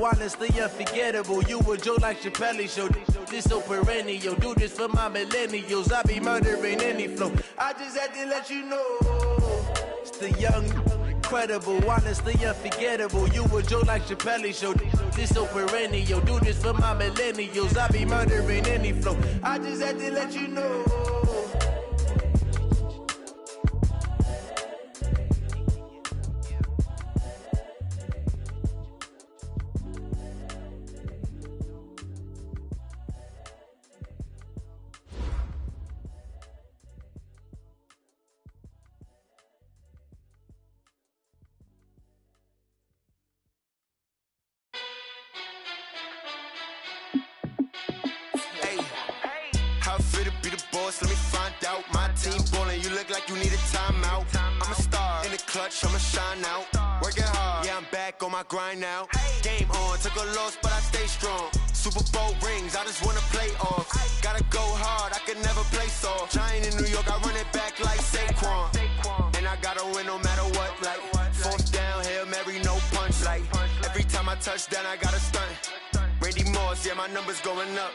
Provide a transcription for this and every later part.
Honestly unforgettable, you a joke like Chappelle show. This so perennial, do this for my millennials. I be murdering any flow. I just had to let you know, it's the young, incredible, honestly unforgettable. You a joke like Chappelle show. This so perennial, do this for my millennials. I be murdering any flow. I just had to let you know. Let me find out. My team ballin', you look like you need a timeout. I'm a star in the clutch, I'ma shine out. Working hard, yeah, I'm back on my grind now. Game on, took a loss, but I stay strong. Super Bowl rings, I just wanna play off. Gotta go hard, I can never play soft. Giant in New York, I run it back like Saquon. And I gotta win no matter what, like fourth down, Hail Mary, no punch. Like every time I touch down, I gotta stunt. Randy Moss, yeah, my numbers going up.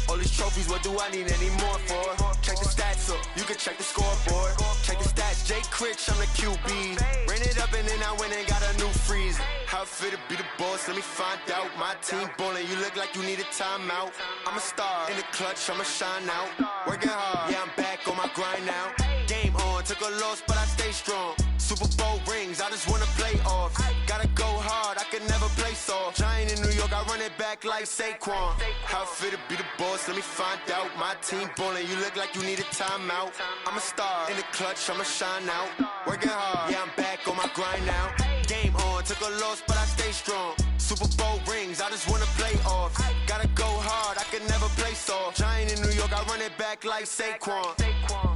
All these trophies, what do I need any more for? Check the stats up, you can check the scoreboard. Check the stats, Jay Critch, I'm the QB. Ran it up and then I went and got a new freeze. How it feel to be the boss, let me find out. My team ballin', you look like you need a timeout. I'm a star in the clutch, I'ma shine out. Working hard, yeah, I'm back on my grind now. Game on, took a loss, but I stay strong. Super Bowl rings, I just wanna play off. Gotta go hard, I can never play soft. Giant in New York, I run it back like Saquon. How it feel to be the boss, let me find out. My team ballin', you look like you need a timeout. I'm a star in the clutch, I'ma shine out. Working hard, yeah, I'm back on my grind now. Game on, took a loss, but I stay strong. Super Bowl rings, I just wanna play off. Gotta go hard, I can never play soft. Giant in New York, I run it back like Saquon.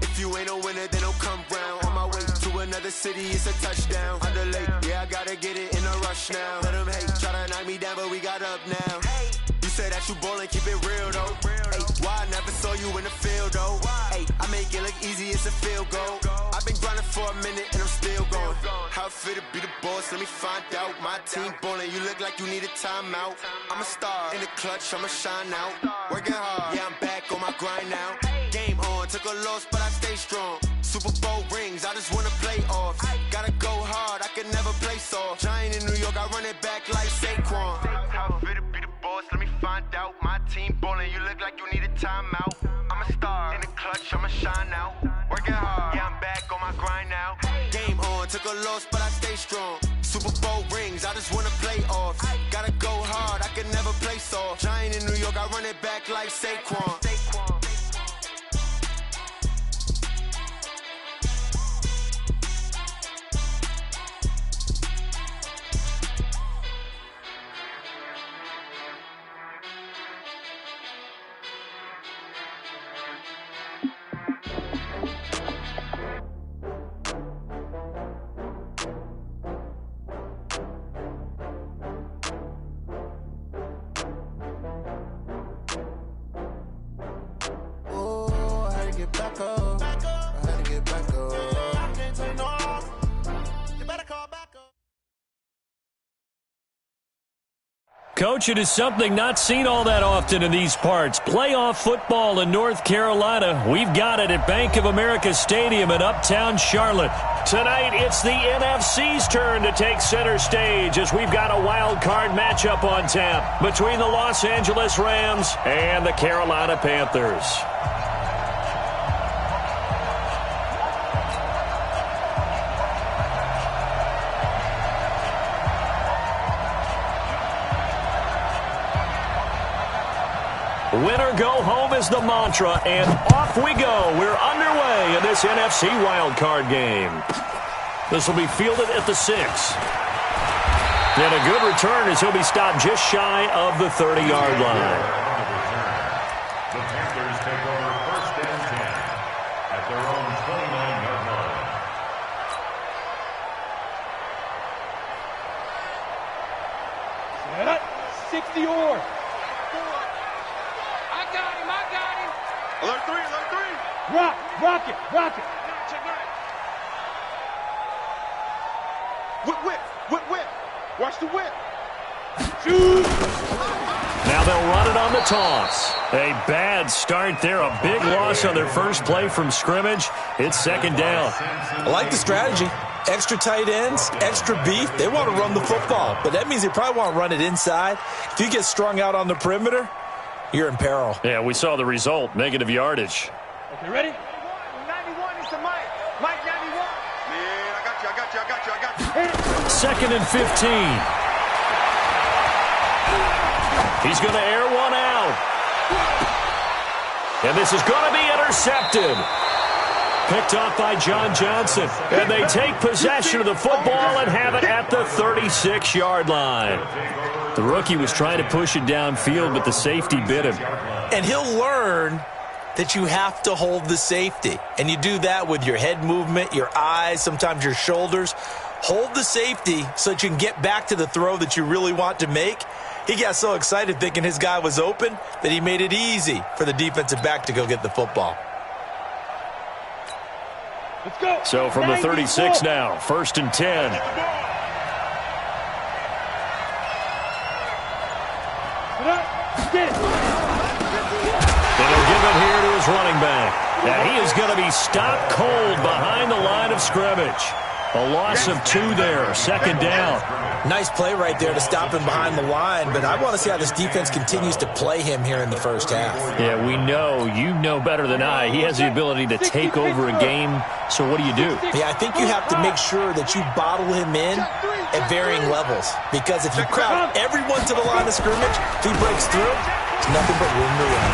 If you ain't a winner, then don't come round. On my way to another city, it's a touchdown. Underlay, yeah, I gotta get it in a rush now. Let them hate, try to knock me down, but we got up now. You say that you ballin', keep it real though. Ay, why I never saw you in the field though? Ay, I make it look easy, it's a field goal. I've been grinding for a minute and I'm still going. How it feel to be the boss, let me find out. My team ballin', you look like you need a timeout. I'm a star in the clutch, I'ma shine out. Working hard, yeah, I'm back on my grind now. Game on, took a loss, but I stay strong. Super Bowl rings, I just wanna play off. Gotta go hard, I can never play soft. Giant in New York, I run it back like Saquon. How it feel to be the boss, let me find out. My team ballin', you look like you need a timeout. I'm a star in the clutch, I'ma shine out. Working hard, yeah, I'm back on my grind now. Game on, took a loss, but I stay strong. Super Bowl rings, I just wanna play off. Gotta go hard, I can never play soft. Giant in New York, I run it back like Saquon. Coach, it is something not seen all that often in these parts. Playoff football in North Carolina. We've got it at Bank of America Stadium in Uptown Charlotte. Tonight, it's the NFC's turn to take center stage as we've got a wild card matchup on tap between the Los Angeles Rams and the Carolina Panthers. Win or go home is the mantra, and off we go. We're underway in this NFC wildcard game. This will be fielded at the 6. And a good return as he'll be stopped just shy of the 30-yard line. The Panthers take over first and 10 at their own 29-yard line. Set up, 60-or. Alert three. Rock it. Whip. Watch the whip. Now they'll run it on the toss. A bad start there. A big loss on their first play from scrimmage. It's second down. I like the strategy. Extra tight ends, extra beef. They want to run the football, but that means they probably want to run it inside. If you get strung out on the perimeter, you're in peril. Yeah, we saw the result. Negative yardage. Okay, ready? 91 is the Mike. Mike 91. Man, I got you. Second and 15. He's going to air one out. And this is going to be intercepted. Picked off by John Johnson. And they take possession of the football and have it at the 36-yard line. The rookie was trying to push it downfield, but the safety bit him. And he'll learn that you have to hold the safety. And you do that with your head movement, your eyes, sometimes your shoulders. Hold the safety so that you can get back to the throw that you really want to make. He got so excited thinking his guy was open that he made it easy for the defensive back to go get the football. Let's go. So from the 36 now, first and 10. And he'll give it here to his running back. And he is going to be stopped cold behind the line of scrimmage. A loss of 2 there, second down. Nice play right there to stop him behind the line, but I want to see how this defense continues to play him here in the first half. Yeah, we know, you know better than I, he has the ability to take over a game, so what do you do? Yeah, I think you have to make sure that you bottle him in at varying levels, because if you crowd everyone to the line of scrimmage, if he breaks through, it's nothing but room to run.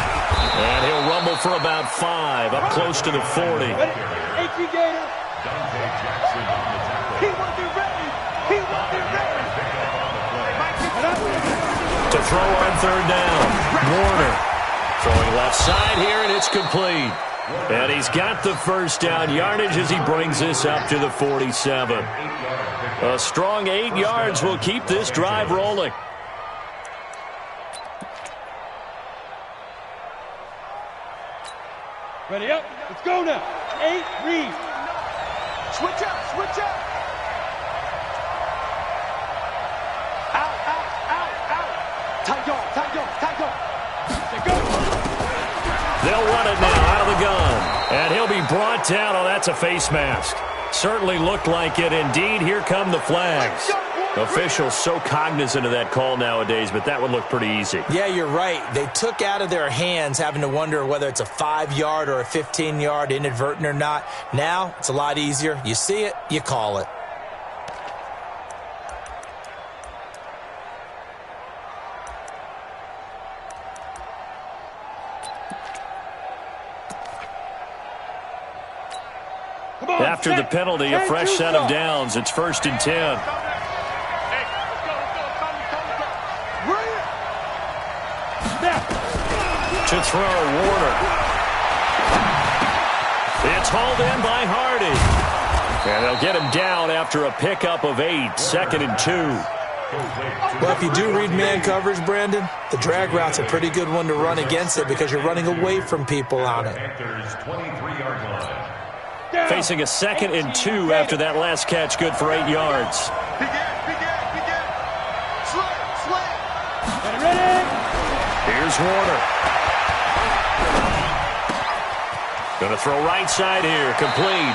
And he'll rumble for about 5, up close to the 40. To throw on third down, Warner throwing left side here, and it's complete. And he's got the first down yardage as he brings this up to the 47. A strong 8 yards will keep this drive rolling. ready up. Let's go now. 8, read. Switch up, switch up. Out, out, out, out. Tight yard, tight yard, tight yard. Let's go. They'll run it now out of the gun. And he'll be brought down. Oh, that's a face mask. Certainly looked like it. Indeed, here come the flags. Officials so cognizant of that call nowadays, but that would look pretty easy. Yeah, you're right. They took out of their hands having to wonder whether it's a 5-yard or a 15-yard, inadvertent or not. Now, it's a lot easier. You see it, you call it. After the penalty, a fresh set of downs. It's 1st and 10. To throw, Warner. It's hauled in by Hardy. And they'll get him down after a pickup of 8, 2nd and 2. Well, if you do read man coverage, Brandon, the drag route's a pretty good one to run against it because you're running away from people on it. Facing a 2nd and 2 after that last catch, good for 8 yards. Here's Warner. Going to throw right side here, complete.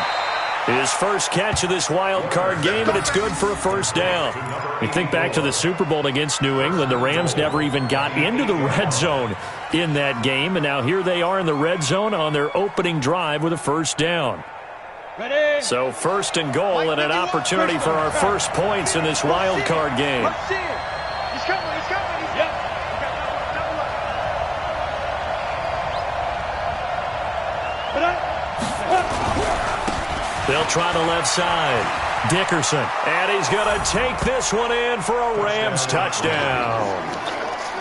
His first catch of this wild card game, and it's good for a first down. You think back to the Super Bowl against New England, the Rams never even got into the red zone in that game, and now here they are in the red zone on their opening drive with a first down. Ready. So 1st and goal and an opportunity for our first points in this wild card game. He's coming, he's coming. Yep. They'll try the left side. Dickerson. And he's going to take this one in for a Rams touchdown.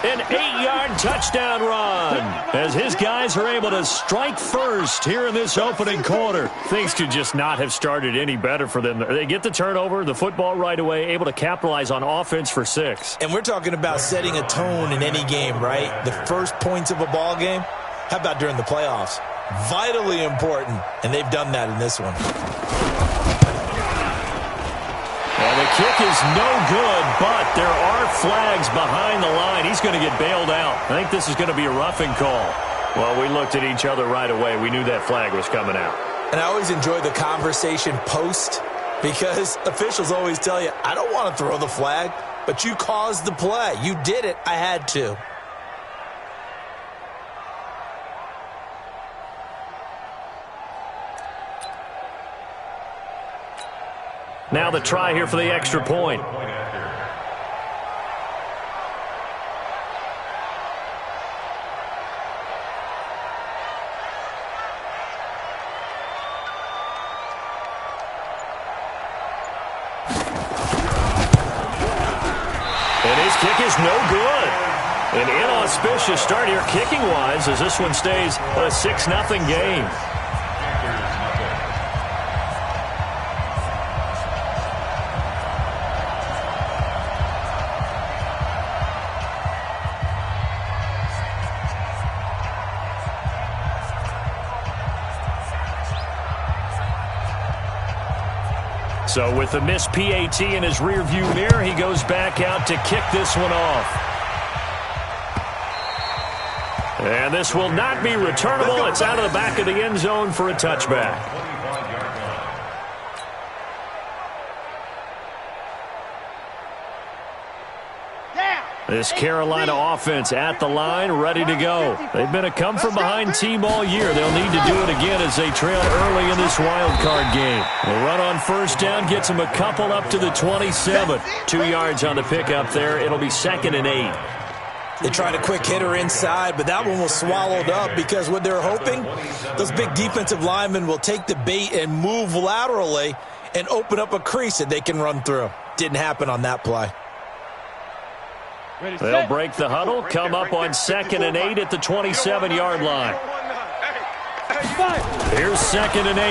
An 8-yard touchdown run as his guys are able to strike first here in this opening quarter. Things could just not have started any better for them. They get the turnover, the football right away, able to capitalize on offense for 6. And we're talking about setting a tone in any game, right? The first points of a ball game. How about during the playoffs? Vitally important, and they've done that in this one. And they kick is no good, but there are flags behind the line. He's going to get bailed out. I think this is going to be a roughing call. Well, we looked at each other right away. We knew that flag was coming out. And I always enjoy the conversation post because officials always tell you, I don't want to throw the flag, but you caused the play. You did it. I had to. Now the try here for the extra point. And his kick is no good. An inauspicious start here kicking-wise as this one stays a 6-0 game. So with the missed PAT in his rearview mirror, he goes back out to kick this one off. And this will not be returnable. It's out of the back of the end zone for a touchback. This Carolina offense at the line, ready to go. They've been a come-from-behind team all year. They'll need to do it again as they trail early in this wild card game. The run on first down gets them a couple up to the 27. 2 yards on the pickup there. It'll be 2nd and 8. They tried a quick hitter inside, but that one was swallowed up because what they're hoping, those big defensive linemen will take the bait and move laterally and open up a crease that they can run through. Didn't happen on that play. They'll break the huddle, come up on 2nd and 8 at the 27-yard line. Here's 2nd and 8.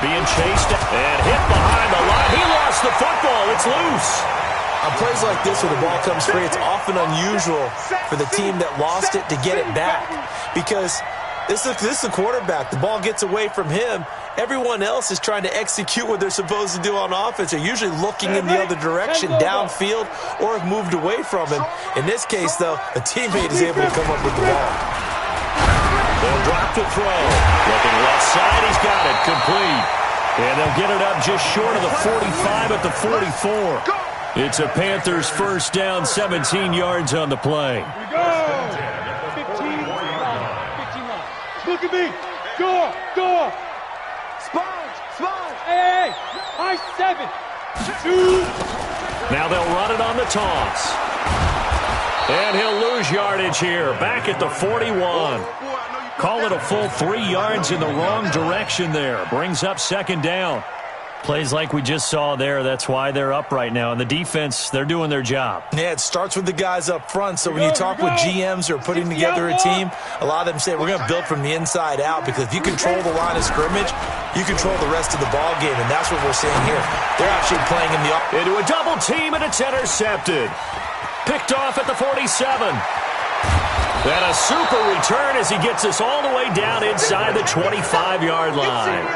Being chased and hit behind the line. He lost the football. It's loose. On plays like this where the ball comes free, it's often unusual for the team that lost it to get it back because this is the quarterback. The ball gets away from him. Everyone else is trying to execute what they're supposed to do on offense. They're usually looking in the other direction, downfield, or have moved away from him. In this case, though, a teammate is able to come up with the ball. They'll drop the throw. Looking left side, he's got it. Complete. And they'll get it up just short of the 45 at the 44. It's a Panthers first down, 17 yards on the play. Here we go. 15 line. 15 line. Look at me. Go. Sponge. Hey. High 7. 2. Now they'll run it on the toss. And he'll lose yardage here. Back at the 41. Call it a full 3 yards in the wrong direction there. Brings up 2nd down. Plays like we just saw there, that's why they're up right now. And the defense, they're doing their job. Yeah, it starts with the guys up front. So when you talk with GMs who are putting together a team, a lot of them say we're going to build from the inside out because if you control the line of scrimmage, you control the rest of the ball game, and that's what we're seeing here. They're actually playing in the into a double team, and it's intercepted. Picked off at the 47. And a super return as he gets us all the way down inside the 25-yard line.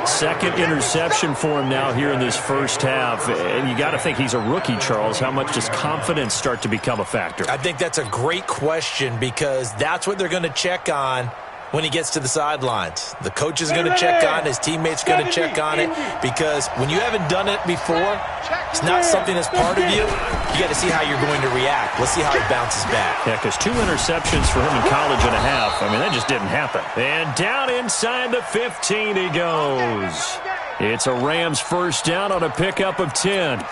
2nd interception for him now here in this first half. And you got to think he's a rookie, Charles. How much does confidence start to become a factor? I think that's a great question because that's what they're going to check on when he gets to the sidelines. The coach is going to check on, his teammates going to check on it because when you haven't done it before, it's not something that's part of you. You got to see how you're going to react. Let's see how he bounces back. Yeah, because 2 interceptions for him in college and a half. I mean, that just didn't happen. And down inside the 15 he goes. It's a Rams first down on a pickup of 10.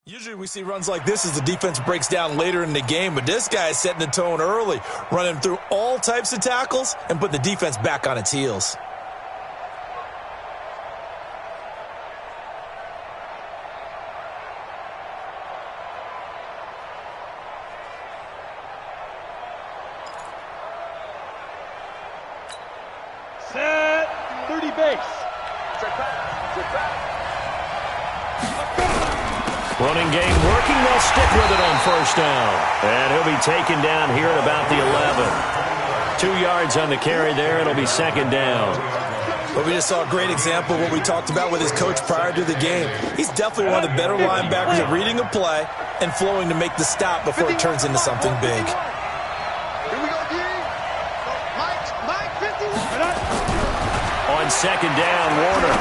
Usually we see runs like this as the defense breaks down later in the game, but this guy is setting the tone early, running through all types of tackles and put the defense back on its heels. 30 base. Running game working. They'll stick with it on first down. And he'll be taken down here at about the 11. 2 yards on the carry there. It'll be second down. But we just saw a great example of what we talked about with his coach prior to the game. He's definitely one of the better linebackers at reading a play and flowing to make the stop before it turns into something big. Here we go, D. Mike, 51. On second down, Warner.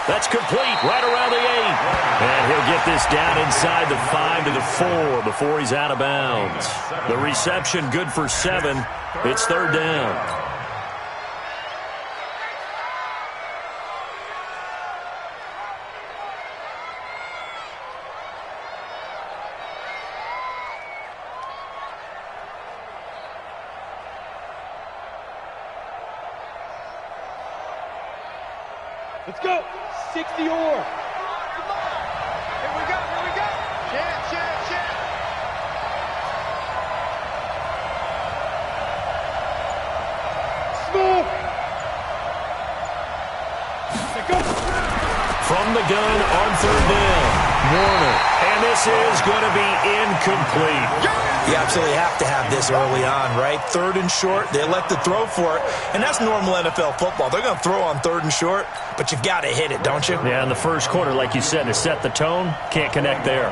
That's complete right around the 8. And he'll get this down inside the 5 to the 4 before he's out of bounds. The reception good for 7. It's third down. Let's go. 60 or. Here we go. Chance. Smooth. Go. From the gun on third down, Warner. And this is going to be incomplete. You absolutely have to have this early on, right? Third and short, they elect to throw for it, and that's normal NFL football. They're going to throw on third and short, but you've got to hit it, don't you? Yeah, in the first quarter, like you said, to set the tone, can't connect there.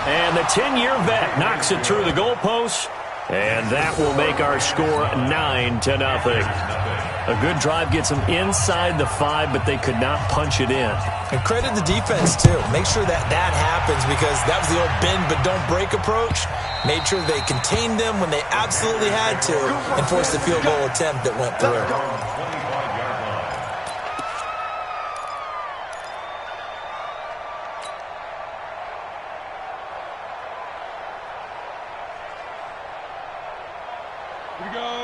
And the 10-year vet knocks it through the goalpost, and that will make our score 9-0. A good drive gets them inside the 5, but they could not punch it in. And credit the defense, too. Make sure that happens, because that was the old bend but don't break approach. Made sure they contained them when they absolutely had to and forced the field goal attempt that went through.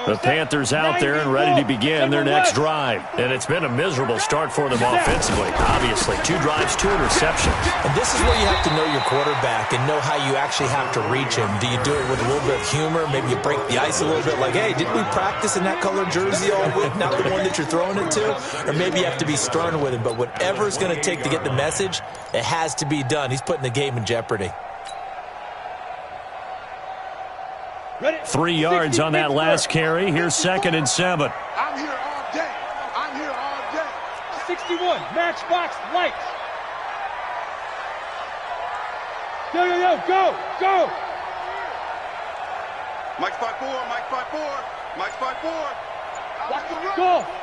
The Panthers out there and ready to begin their next drive. And it's been a miserable start for them offensively. Obviously, 2 drives, 2 interceptions. And this is where you have to know your quarterback and know how you actually have to reach him. Do you do it with a little bit of humor? Maybe you break the ice a little bit like, hey, didn't we practice in that colored jersey all week, not the one that you're throwing it to? Or maybe you have to be stern with him. But whatever it's going to take to get the message, it has to be done. He's putting the game in jeopardy. 3 yards on that last carry. Here's second and 7. I'm here all day. 61, matchbox lights. Yo, go. Mike's 5-4.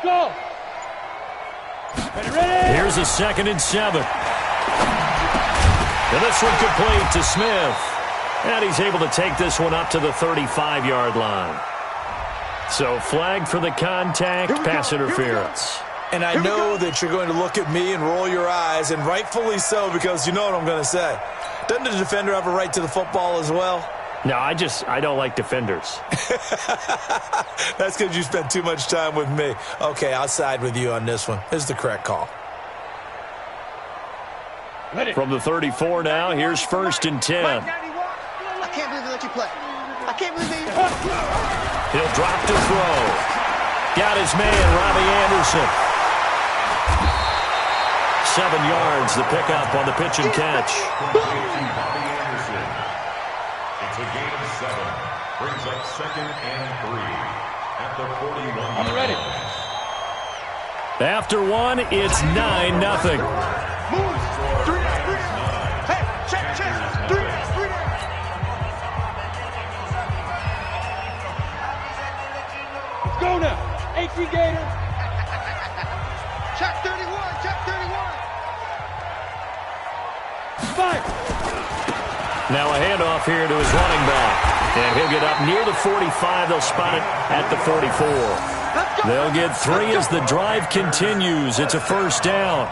Go. Ready. Here's a second and 7. And this one complete to Smith. And he's able to take this one up to the 35-yard line. So flag for the contact, pass interference. And I know that you're going to look at me and roll your eyes, and rightfully so, because you know what I'm going to say. Doesn't the defender have a right to the football as well? No, I don't like defenders. That's because you spent too much time with me. Okay, I'll side with you on this one. This is the correct call. From the 34 now, here's first and 10. I can't believe they let you play. I can't believe they... He'll drop to throw. Got his man, Robbie Anderson. 7 yards, the pickup on the pitch and catch. Robbie Anderson. It's a gain of 7. Brings up second and 3 at the 41. I'm ready. After 1, it's 9-0. Move. 3 down. Hey, check. 3 down. Let's go now. 18 Gator. Check 31. 5. Now a handoff here to his running back. And he'll get up near the 45. They'll spot it at the 44. They'll get 3 as the drive continues. It's a first down.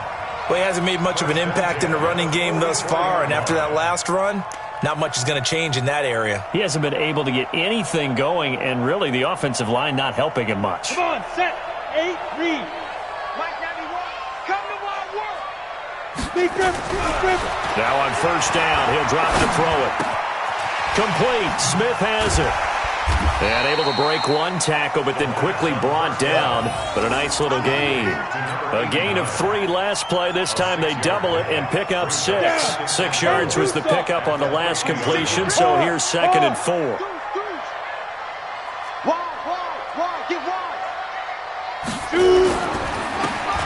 Well, he hasn't made much of an impact in the running game thus far, and after that last run, not much is going to change in that area. He hasn't been able to get anything going, and really the offensive line not helping him much. Come on, set. 8, read. Mike 91. Come to my work. Speed grip. Now on first down, he'll drop to throw it. Complete. Smith has it. And able to break one tackle, but then quickly brought down. But a nice little gain. A gain of 3 last play. This time they double it and pick up 6. 6 yards was the pickup on the last completion, so here's 2nd and 4.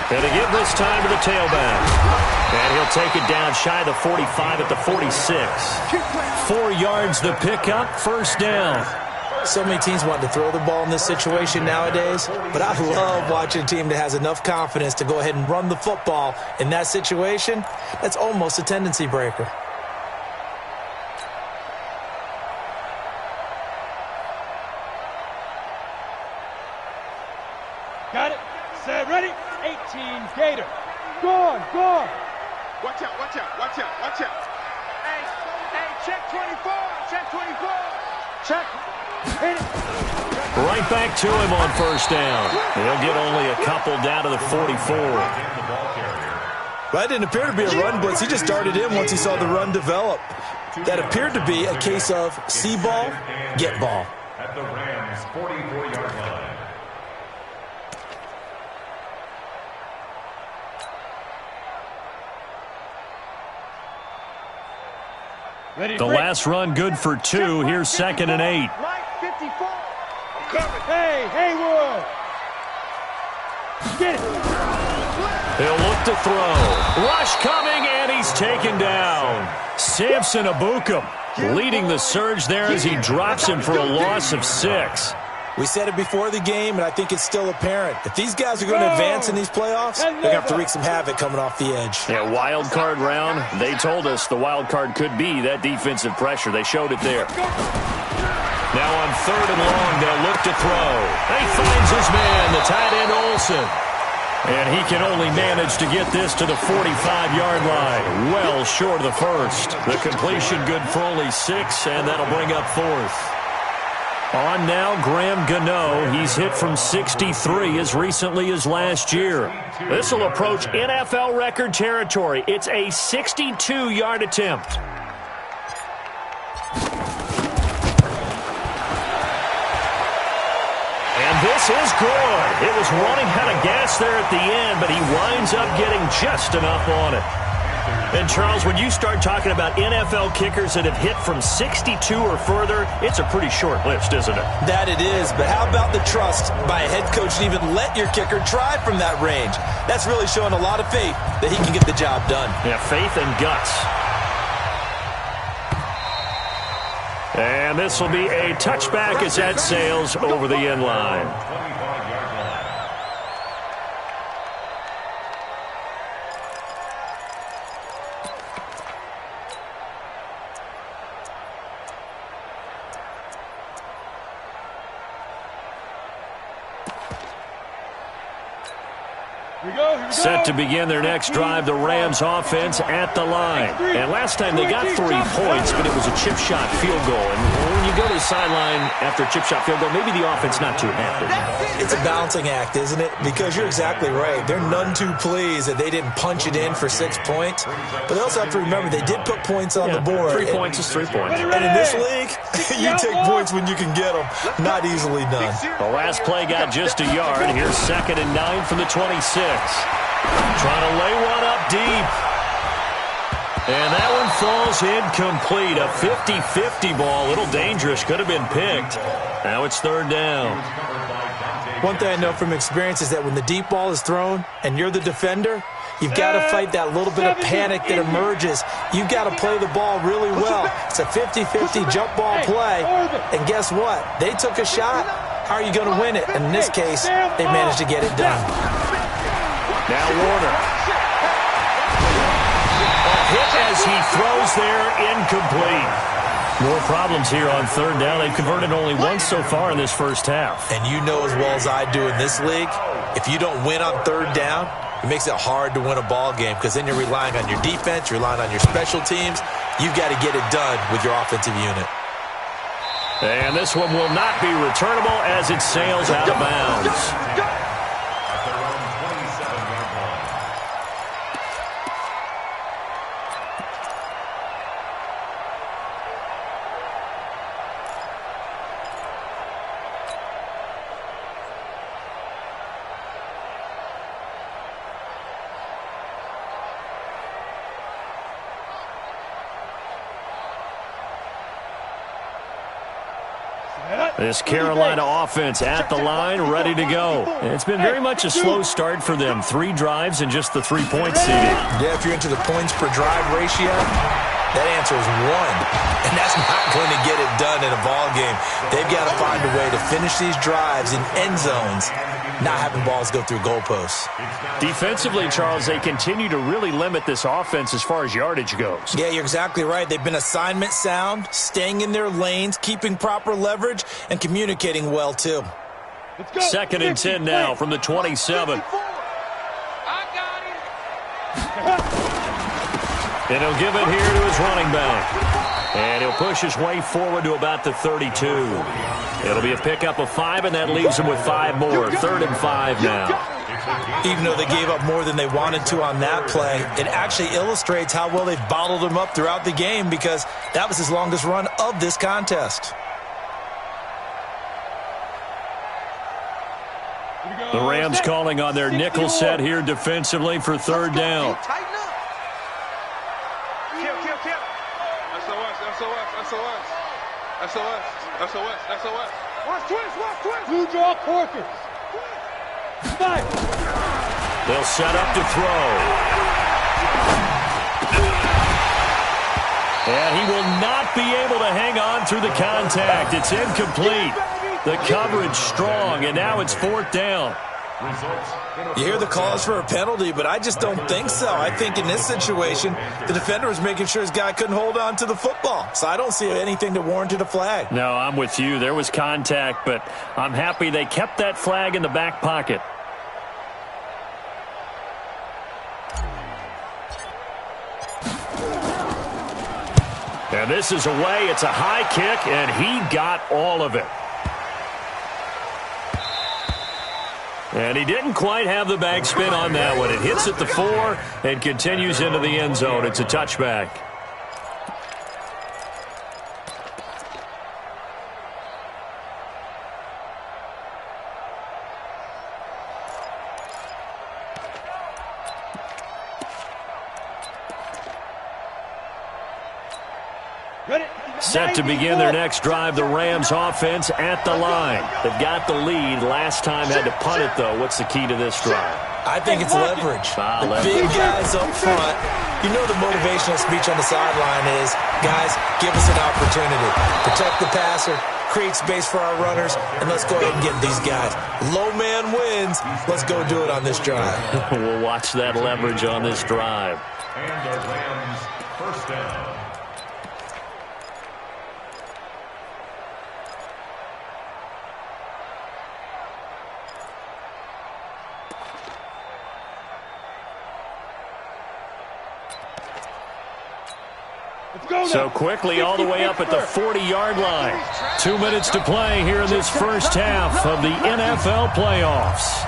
And they give this time to the tailback. And he'll take it down shy of the 45 at the 46. 4 yards the pickup, first down. So many teams want to throw the ball in this situation nowadays, but I love watching a team that has enough confidence to go ahead and run the football in that situation. That's almost a tendency breaker. Got it. Set. Ready. 18. Gator. Go on. Watch out, watch out, watch out, watch out. Hey, check 24, check 24. Check. Hit it. Right back to him on first down. He'll get only a couple down to the 44. That didn't appear to be a run blitz. He just darted in once he saw the run develop. That appeared to be a case of see ball, get ball. At the Rams' 44-yard line. The last run good for 2. Here's 2nd and 8. Mike 54. Hey, Haywood. Get it. He'll look to throw. Rush coming, and he's taken down. Samson Abukum leading the surge there as he drops him for a loss of 6. We said it before the game, and I think it's still apparent. If these guys are going to advance in these playoffs, they're going to have to wreak some havoc coming off the edge. Yeah, wild card round. They told us the wild card could be that defensive pressure. They showed it there. Now on 3rd and long, they'll look to throw. He finds his man, the tight end Olsen. And he can only manage to get this to the 45-yard line. Well short of the first. The completion good for only 6, and that'll bring up 4th. On now, Graham Gano. He's hit from 63 as recently as last year. This will approach NFL record territory. It's a 62-yard attempt. And this is good. It was running out of gas there at the end, but he winds up getting just enough on it. And, Charles, when you start talking about NFL kickers that have hit from 62 or further, it's a pretty short list, isn't it? That it is, but how about the trust by a head coach to even let your kicker try from that range? That's really showing a lot of faith that he can get the job done. Yeah, faith and guts. And this will be a touchback as that sails over the end line. Set to begin their next drive, the Rams offense at the line. And last time they got 3 points, but it was a chip shot field goal. And when you go to the sideline after a chip shot field goal, maybe the offense not too happy. It's a balancing act, isn't it? Because you're exactly right. They're none too pleased that they didn't punch it in for 6 points. But they also have to remember they did put points on the board. 3 points is 3 points. And in this league, you take points when you can get them. Not easily done. The last play got just a yard. Here's 2nd and 9 from the 26. Trying to lay one up deep. And that one falls incomplete. A 50-50 ball. A little dangerous. Could have been picked. Now it's 3rd down. One thing I know from experience is that when the deep ball is thrown and you're the defender, you've got to fight that little bit of panic that emerges. You've got to play the ball really well. It's a 50-50 jump ball play. And guess what? They took a shot. How are you going to win it? And in this case, they managed to get it done. Now Warner. A hit as he throws there, incomplete. More problems here on 3rd down. They've converted only once so far in this first half. And you know as well as I do in this league, if you don't win on 3rd down, it makes it hard to win a ball game because then you're relying on your defense, you're relying on your special teams. You've got to get it done with your offensive unit. And this one will not be returnable as it sails out of bounds. This Carolina offense at the line, ready to go. It's been very much a slow start for them. 3 drives and just the 3-point seeding. Yeah, if you're into the points per drive ratio, that answer is 1. And that's not going to get it done in a ball game. They've got to find a way to finish these drives in end zones, not having balls go through goalposts. Defensively, Charles, they continue to really limit this offense as far as yardage goes. Yeah, you're exactly right. They've been assignment sound, staying in their lanes, keeping proper leverage, and communicating well, too. 2nd and 10 now from the 27. And he'll give it here to his running back. And he'll push his way forward to about the 32. It'll be a pickup of 5, and that leaves him with 5 more. 3rd and 5 now. Even though they gave up more than they wanted to on that play, it actually illustrates how well they've bottled him up throughout the game, because that was his longest run of this contest. The Rams calling on their nickel set here defensively for 3rd down. SOS. Watch twist. Blue draw Corkers. They'll set up to throw. And he will not be able to hang on through the contact. It's incomplete. The coverage strong, and now it's 4th down. You hear the calls for a penalty, but I just don't think so. I think in this situation, the defender was making sure his guy couldn't hold on to the football. So I don't see anything that warranted a flag. No, I'm with you. There was contact, but I'm happy they kept that flag in the back pocket. And this is away. It's a high kick, and he got all of it. And he didn't quite have the backspin on that one. It hits at the 4 and continues into the end zone. It's a touchback. Set to begin their next drive, the Rams offense at the line. They've got the lead. Last time had to punt it, though. What's the key to this drive? I think it's leverage. The big guys up front. You know the motivational speech on the sideline is, guys, give us an opportunity. Protect the passer, create space for our runners, and let's go ahead and get these guys. Low man wins. Let's go do it on this drive. We'll watch that leverage on this drive. And the Rams, 1st down. So quickly all the way up at the 40-yard line. 2 minutes to play here in this first half of the NFL playoffs.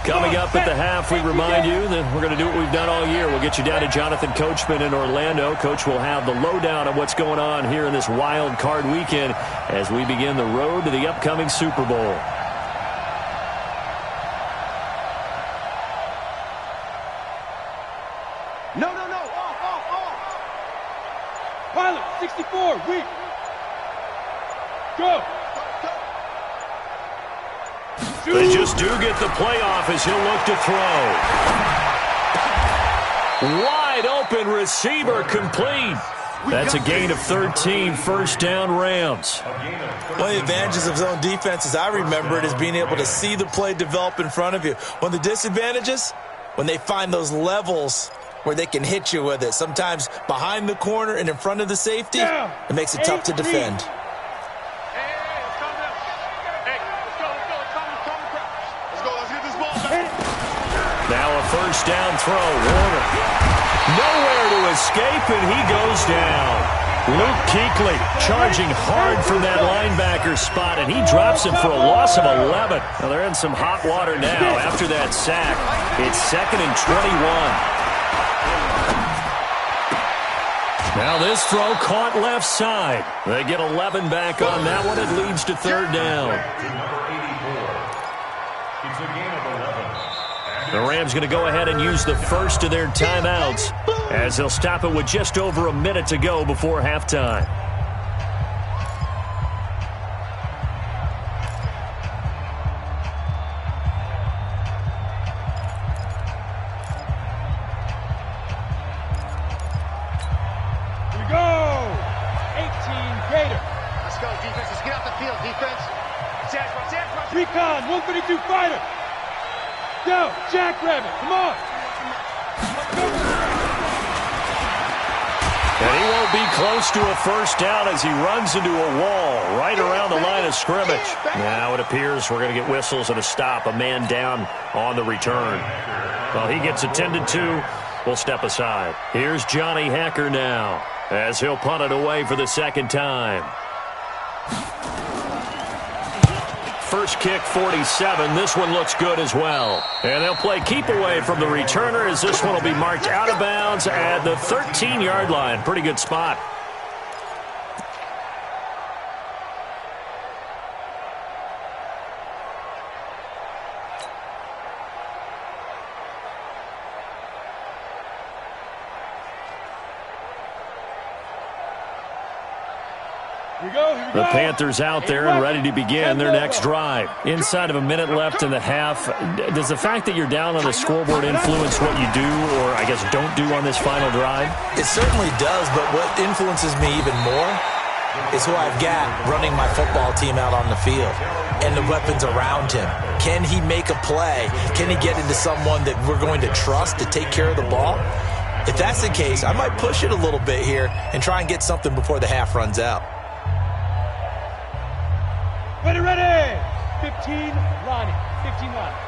Coming up at the half, we remind you that we're going to do what we've done all year. We'll get you down to Jonathan Coachman in Orlando. Coach will have the lowdown on what's going on here in this wild card weekend as we begin the road to the upcoming Super Bowl. No. Off. Pilot, 64, weak. Go. They just do get the playoff as he'll look to throw. Wide open receiver complete. That's a gain of 13, 1st down Rams. One of the advantages of zone defense, as I remember it, is being able to see the play develop in front of you. One of the disadvantages, when they find those levels where they can hit you with it, sometimes behind the corner and in front of the safety, it makes it tough to defend. Now a 1st down throw. Warner nowhere to escape, and he goes down. Luke Kuechly charging hard from that linebacker spot, and he drops him for a loss of 11. Now they're in some hot water now after that sack. It's 2nd and 21. Now this throw caught left side. They get 11 back on that one. It leads to third down. It's a gain of 11. The Rams going to go ahead and use the first of their timeouts as they'll stop it with just over a minute to go before halftime. Recon, 132 fighter. Go, Jackrabbit, come on. And he won't be close to a first down as he runs into a wall right around the line of scrimmage. Now it appears we're going to get whistles and a stop, a man down on the return. Well, he gets attended to. We'll step aside. Here's Johnny Hacker now as he'll punt it away for the second time. First kick, 47. This one looks good as well. And they'll play keep away from the returner as this one will be marked out of bounds at the 13-yard line. Pretty good spot. The Panthers out there and ready to begin their next drive. Inside of a minute left in the half, does the fact that you're down on the scoreboard influence what you do or, I guess, don't do on this final drive? It certainly does, but what influences me even more is who I've got running my football team out on the field and the weapons around him. Can he make a play? Can he get into someone that we're going to trust to take care of the ball? If that's the case, I might push it a little bit here and try and get something before the half runs out. Ready, ready! 15, Lonnie. 15, Lonnie.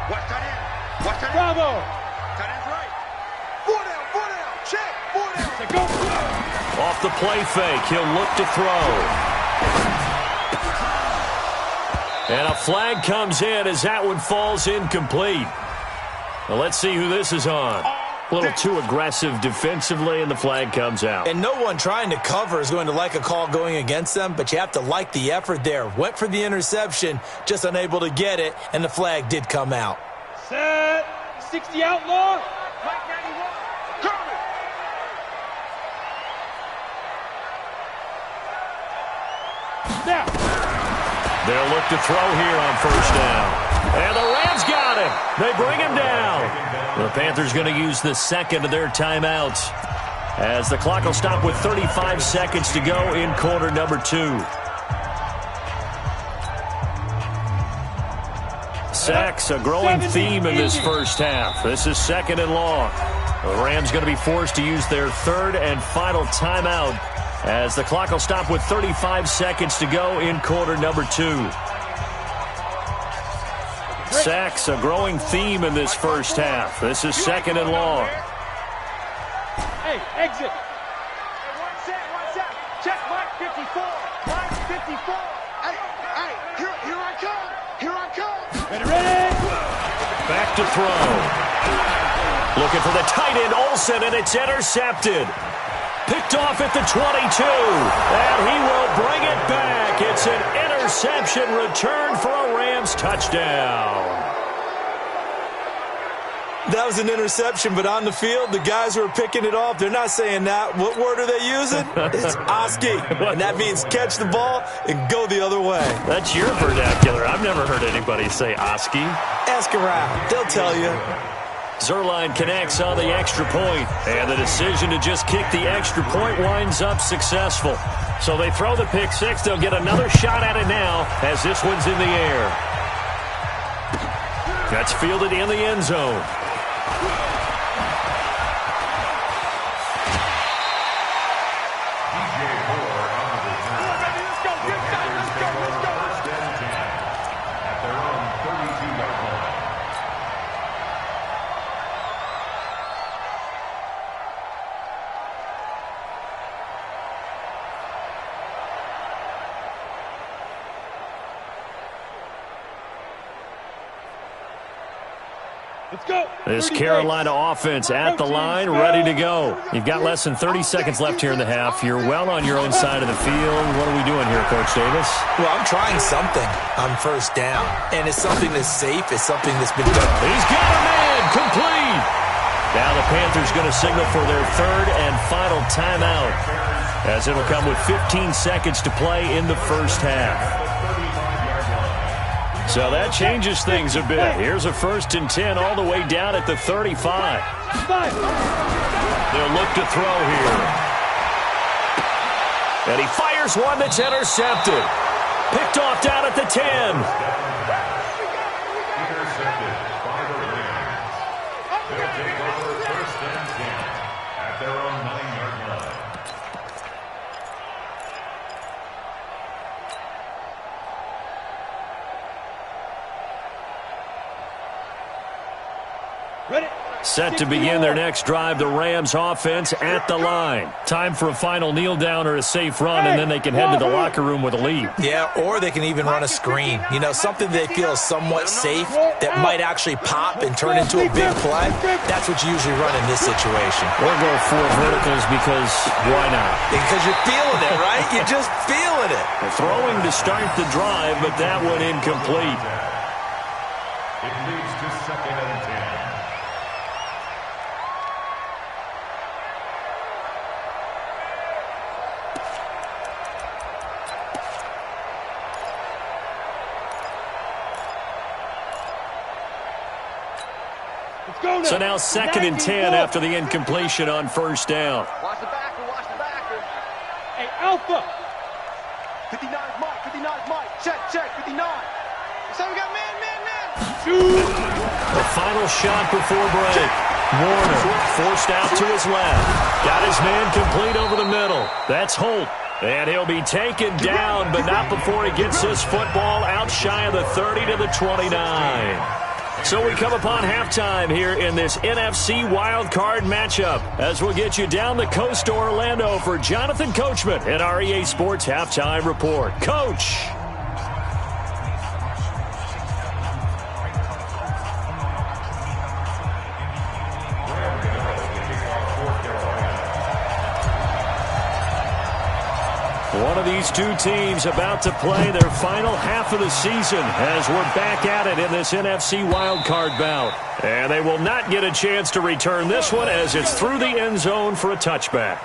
Watch tight end. Watch tight end. Bravo! Tight end's right. 4 down. Check. 4 down. Say go. Off the play fake, he'll look to throw. And a flag comes in as that one falls incomplete. Well, let's see who this is on. A little too aggressive defensively, and the flag comes out. And no one trying to cover is going to like a call going against them, but you have to like the effort there. Went for the interception, just unable to get it, and the flag did come out. Set. 60 outlaw. Mike 91. Coming. Now. They'll look to throw here on first down. And the Rams got him. They bring him down. The Panthers going to use the second of their timeouts as the clock will stop with 35 seconds to go in quarter number 2. Sacks, a growing theme in this first half. This is second and long. The Rams going to be forced to use their third and final timeout as the clock will stop with 35 seconds to go in quarter number 2. Sacks, a growing theme in this first half. This is second and long. Hey, exit. One set. Check Mike 54. Mike 54. Hey, here I come. Ready, ready. Back to throw. Looking for the tight end, Olsen, and it's intercepted. Picked off at the 22. And he will bring it back. It's an interception return for a Rams touchdown. That was an interception, but on the field, the guys who are picking it off, they're not saying that. What word are they using? It's Oski, and that means catch the ball and go the other way. That's your vernacular. I've never heard anybody say Oski. Ask around. They'll tell you. Zerline connects on the extra point, and the decision to just kick the extra point winds up successful. So they throw the pick six. They'll get another shot at it now as this one's in the air. That's fielded in the end zone. Let's go. This Carolina offense at the line, ready to go. You've got less than 30 seconds left here in the half. You're well on your own side of the field. What are we doing here, Coach Davis? Well, I'm trying something on first down, and it's something that's safe. It's something that's been done. He's got a man, complete. Now the Panthers going to signal for their third and final timeout, as it'll come with 15 seconds to play in the first half. So that changes things a bit. Here's a 1st and 10 all the way down at the 35. They'll look to throw here. And he fires one that's intercepted. Picked off down at the 10. Intercepted by the Rams. They'll take over 1st and 10 at their own 9-yard line. Set to begin their next drive, the Rams offense at the line. Time for a final kneel down or a safe run, and then they can head to the locker room with a lead. Yeah, or they can even run a screen. You know, something they feel somewhat safe that might actually pop and turn into a big play. That's what you usually run in this situation. Or go 4 verticals because why not? Because you're feeling it, right? You're just feeling it. Throwing to start the drive, but that one incomplete. It leads to 2nd and 10. So now 2nd and 10 after the incompletion on first down. Watch the backer, watch the backer. Hey, Alpha. 59 is Mike, 59 is Mike. Check, 59. So we got man. The final shot before break. Warner forced out to his left. Got his man complete over the middle. That's Holt. And he'll be taken down, but not before he gets this football out shy of the 30 to the 29. So we come upon halftime here in this NFC wildcard matchup as we'll get you down the coast to Orlando for Jonathan Coachman at our EA Sports Halftime Report. Coach! One of these two teams about to play their final half of the season as we're back at it in this NFC wildcard bout. And they will not get a chance to return this one as it's through the end zone for a touchback.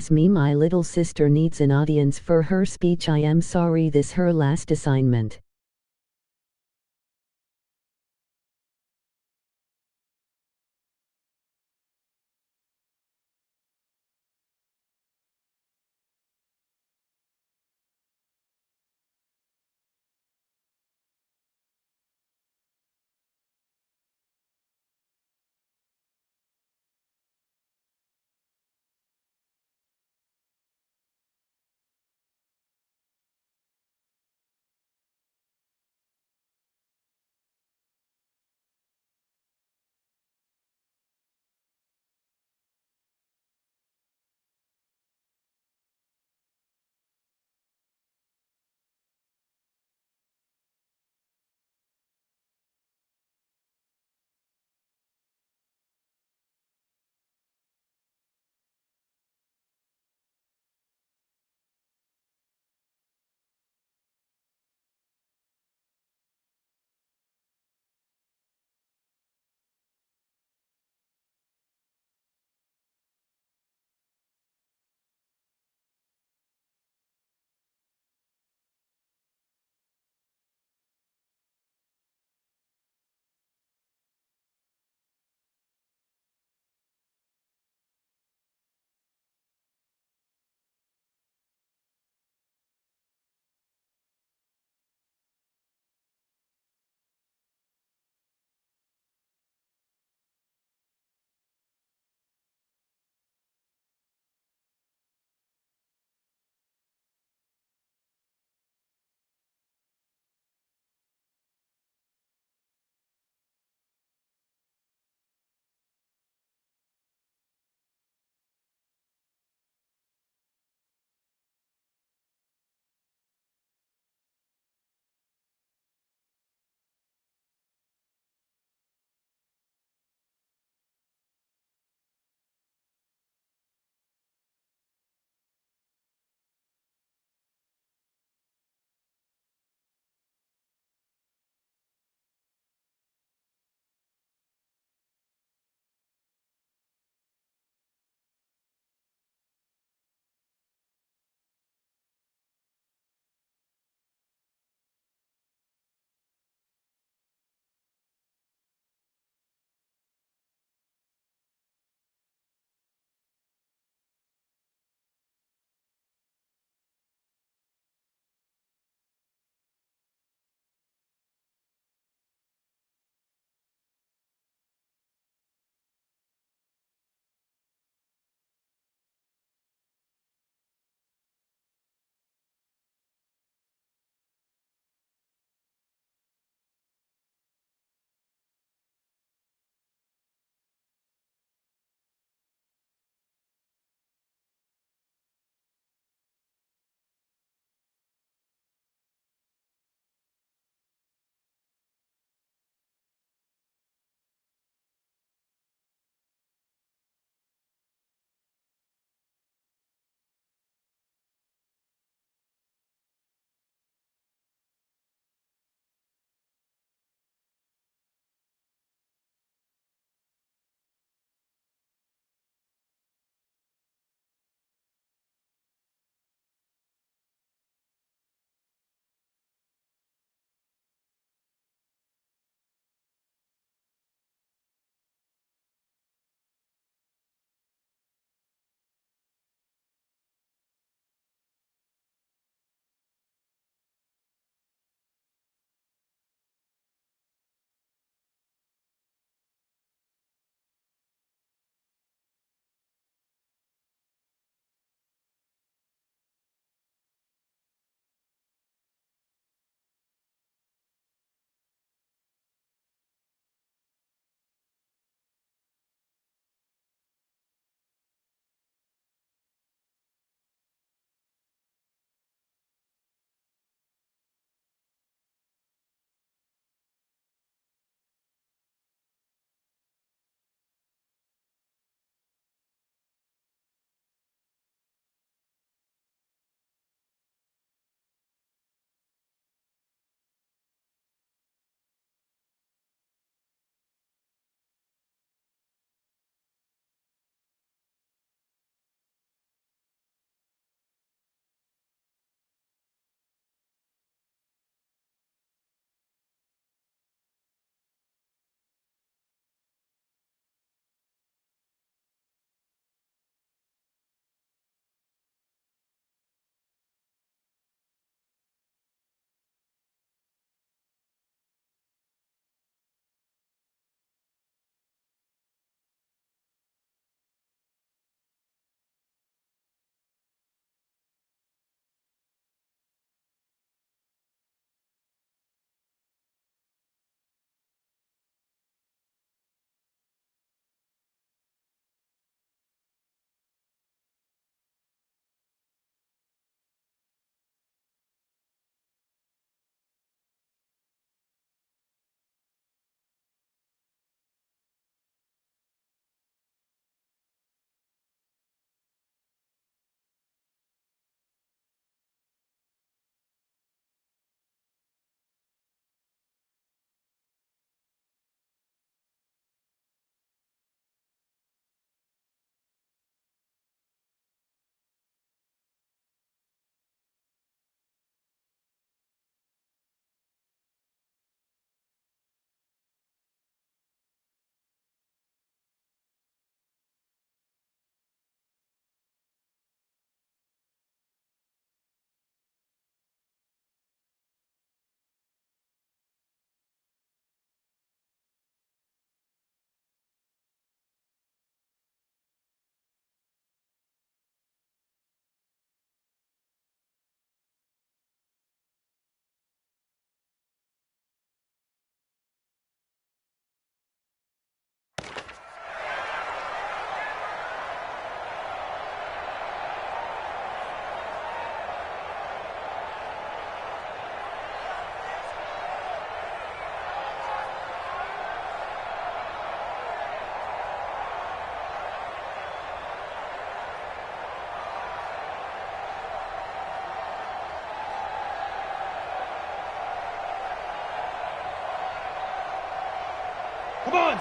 It's me, my little sister needs an audience for her speech. I am sorry, this her last assignment.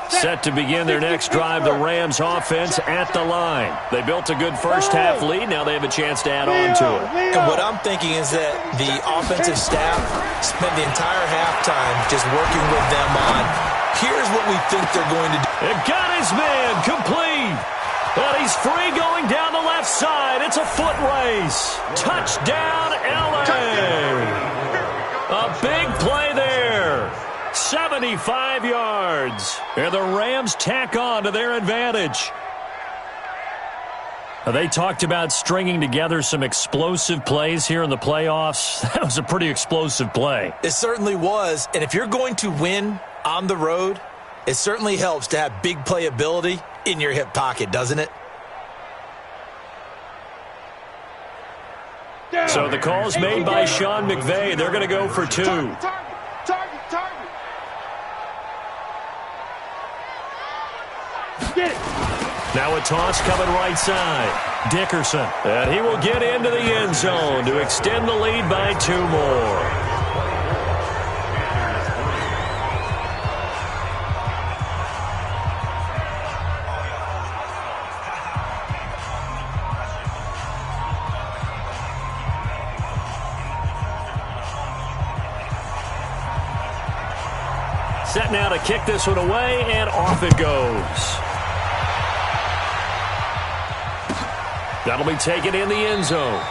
Set to begin their next drive, the Rams offense at the line. They built a good first-half lead. Now they have a chance to add on to it. And what I'm thinking is that the offensive staff spent the entire halftime just working with them on, here's what we think they're going to do. It got his man complete. And he's free going down the left side. It's a foot race. Touchdown, LA. A big play there. 75 yards. And the Rams tack on to their advantage. They talked about stringing together some explosive plays here in the playoffs. That was a pretty explosive play. It certainly was. And if you're going to win on the road, it certainly helps to have big playability in your hip pocket, doesn't it? So the call's made by Sean McVay. They're going to go for two. Target. Get it. Now a toss coming right side. Dickerson. And he will get into the end zone to extend the lead by 2 more. Set now to kick this one away, and off it goes. That'll be taken in the end zone.